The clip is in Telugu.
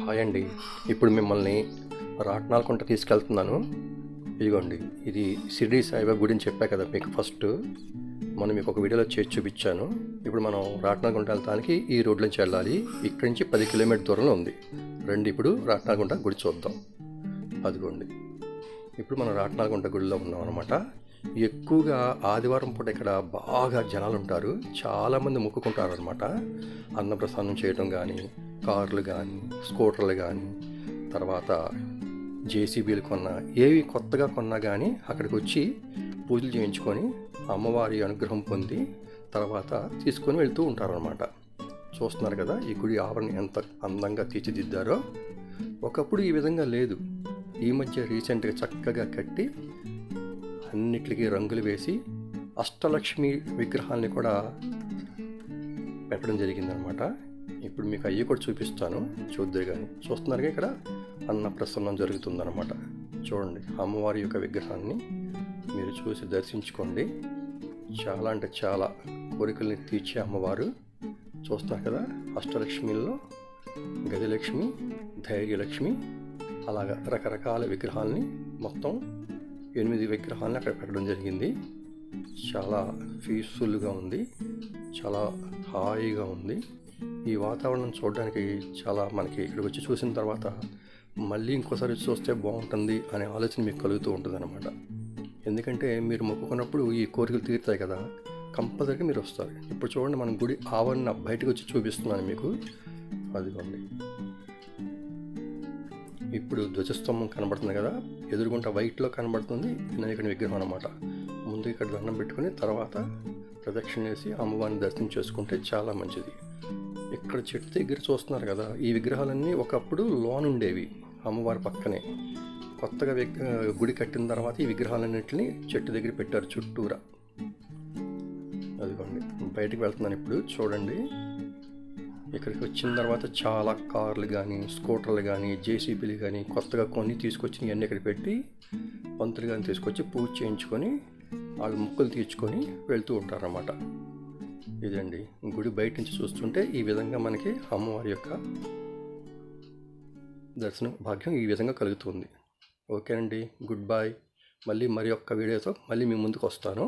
హాయ్ అండి. ఇప్పుడు మిమ్మల్ని రాట్నాలకుంట తీసుకెళ్తున్నాను. ఇదిగోండి, ఇది షిరిడి సాయిబాబా గుడిని చెప్పా కదా మీకు ఫస్ట్. మీకు ఒక వీడియోలో చేసి చూపించాను. ఇప్పుడు మనం రాట్నాలకుంట వెళ్తానికి ఈ రోడ్ నుంచి వెళ్ళాలి. ఇక్కడి నుంచి 10 కిలోమీటర్ దూరంలో ఉంది. రండి ఇప్పుడు రాట్నాలకుంట గుడి చూద్దాం. అదిగోండి, ఇప్పుడు మనం రాట్నాలకుంట గుడిలో ఉన్నాం అనమాట. ఎక్కువగా ఆదివారం పూట ఇక్కడ బాగా జనాలు ఉంటారు. చాలామంది మొక్కుకుంటారు అనమాట. అన్నప్రసాదం చేయడం కానీ, కార్లు కానీ, స్కూటర్లు కానీ, తర్వాత జేసీబీలు కొన్నా, ఏవి కొత్తగా కొన్నా కానీ అక్కడికి వచ్చి పూజలు చేయించుకొని అమ్మవారి అనుగ్రహం పొంది తర్వాత తీసుకొని వెళ్తూ ఉంటారనమాట. చూస్తున్నారు కదా ఈ గుడి ఆవరణ ఎంత అందంగా తీర్చిదిద్దారో. ఒకప్పుడు ఈ విధంగా లేదు. ఈ మధ్య రీసెంట్గా చక్కగా కట్టి అన్నిటికీ రంగులు వేసి అష్టలక్ష్మి విగ్రహాల్ని కూడా పెట్టడం జరిగిందనమాట. ఇప్పుడు మీకు అయ్యి కూడా చూపిస్తాను, చూద్దరు కానీ. చూస్తున్నారుగా ఇక్కడ అన్నప్రసన్నం జరుగుతుందన్నమాట. చూడండి, అమ్మవారి యొక్క విగ్రహాన్ని మీరు చూసి దర్శించుకోండి. చాలా అంటే చాలా కోరికల్ని తీర్చే అమ్మవారు. చూస్తున్నారు కదా, అష్టలక్ష్మిల్లో గజలక్ష్మి, ధైర్యలక్ష్మి, అలాగా రకరకాల విగ్రహాలని మొత్తం 8 విగ్రహాలని అక్కడ పెట్టడం జరిగింది. చాలా పీస్ఫుల్గా ఉంది, చాలా హాయిగా ఉంది. ఈ వాతావరణం చూడడానికి చాలా మనకి ఇక్కడికి వచ్చి చూసిన తర్వాత మళ్ళీ ఇంకోసారి చూస్తే బాగుంటుంది అనే ఆలోచన మీకు కలుగుతూ ఉంటుంది అన్నమాట. ఎందుకంటే మీరు మొక్కుకున్నప్పుడు ఈ కోరికలు తీరుతాయి కదా, కంపల్సరీగా మీరు వస్తారు. ఇప్పుడు చూడండి, మనం గుడి ఆవరణ బయటకు వచ్చి చూపిస్తున్నాను మీకు. అదిగోండి, ఇప్పుడు ధ్వజస్తంభం కనబడుతుంది కదా, ఎదురుగుంట వైట్లో కనబడుతుంది వినాయకుని విగ్రహం అన్నమాట. ముందు ఇక్కడ దండం పెట్టుకుని తర్వాత ప్రదక్షిణ చేసి అమ్మవారిని దర్శనం చేసుకుంటే చాలా మంచిది. ఇక్కడ చెట్టు దగ్గర చూస్తున్నారు కదా, ఈ విగ్రహాలన్నీ ఒకప్పుడు లోన్ ఉండేవి అమ్మవారి పక్కనే. కొత్తగా గుడి కట్టిన తర్వాత ఈ విగ్రహాలన్నింటినీ చెట్టు దగ్గర పెట్టారు చుట్టూరా. అదిగోండి, బయటకు వెళ్తున్నాను ఇప్పుడు. చూడండి, ఇక్కడికి వచ్చిన తర్వాత చాలా కార్లు కానీ, స్కూటర్లు కానీ, జేసీబీలు కానీ కొత్తగా కొన్ని తీసుకొచ్చి ఇవన్నీ ఇక్కడ పెట్టి పంతులు కానీ తీసుకొచ్చి పూజ చేయించుకొని వాళ్ళు ముక్కులు తీర్చుకొని వెళ్తూ ఉంటారన్నమాట. ఇదండి, గుడి బయట నుంచి చూస్తుంటే ఈ విధంగా మనకి అమ్మవారి యొక్క దర్శనం భాగ్యం ఈ విధంగా కలుగుతుంది. ఓకే అండి, గుడ్ బాయ్. మళ్ళీ మరి ఒక్క వీడియోతో మళ్ళీ మీ ముందుకు వస్తాను.